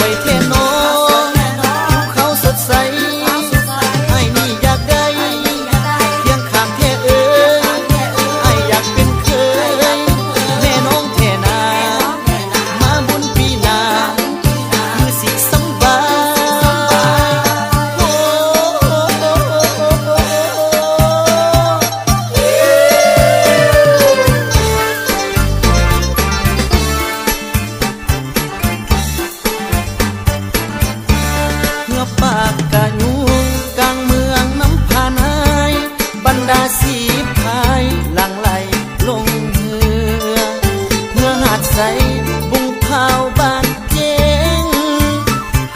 วยเทน้องเขาสดใสไอ้นี่อยากได้เพียงข้างแท่เอ้ยไอ้อยากเป็นเคยแม่น้องแท่นามาบุญปีนาคือสิสบายปากกะยุงกลางเมืองน้ำพานายบรรดาสีพายหลังไหลลงเมื่อหาดใสบุงพาวบ้านเจง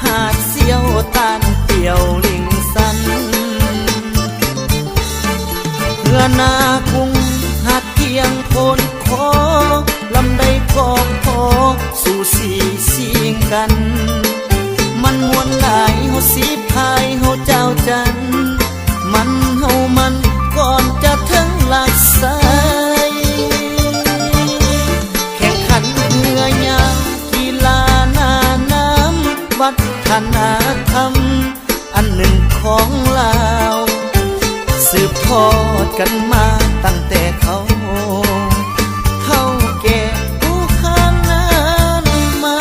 หาดเสียวตานเปี่ยวลิงสันเพื่อนากุ้งหาดเกียงโพนคอลำไดกอกพอสู่สีสิงกันมันมวนหลายเฮาสีพายเฮาเจ้าจันมันเฮามันก่อนจะถึงหลักสายแข่งขันเรือยาวกีฬาหน้าน้ำวัฒนธรรมอันหนึ่งของลาวสืบทอดกันมาตั้งแต่เขาเฒ่าแก่ผู้ข้างนั้นมา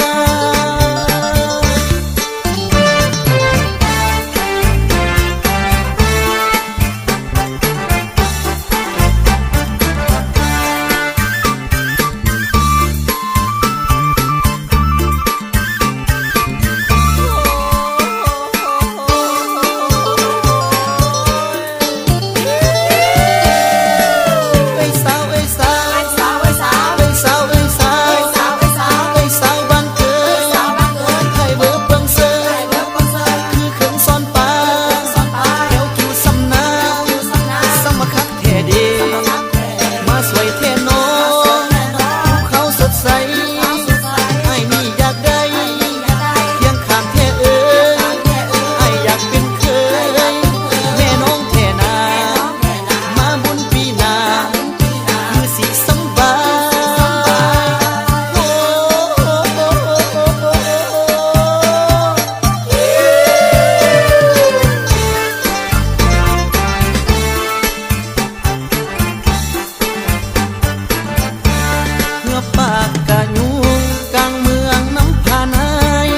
ปากกะยุงกลางเมืองน้ำพานาย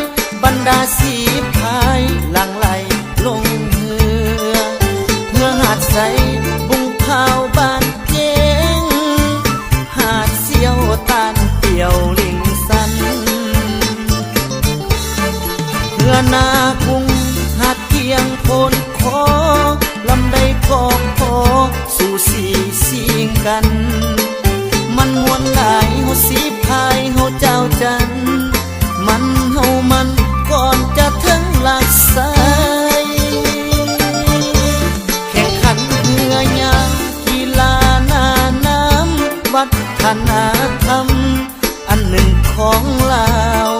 บรรดาสีพายหลังไหลลงเมื่อหาดใสบุงพาวบ้านเจงหาดเสียวตานเปี่ยวลิงสันเพื่อนากุ้งหาดเกียงโพนคอลำไดกอกพอสู่สีสิงกันมันมวนหลายเฮาสีพายเฮาเจ้าจันมันเฮามันก่อนจะถึงหลักสายแข่งขันเรือยาวกีฬาหน้าน้ำวัฒนธรรมอันหนึ่งของลาว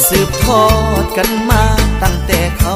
สืบทอดกันมาตั้งแต่เขา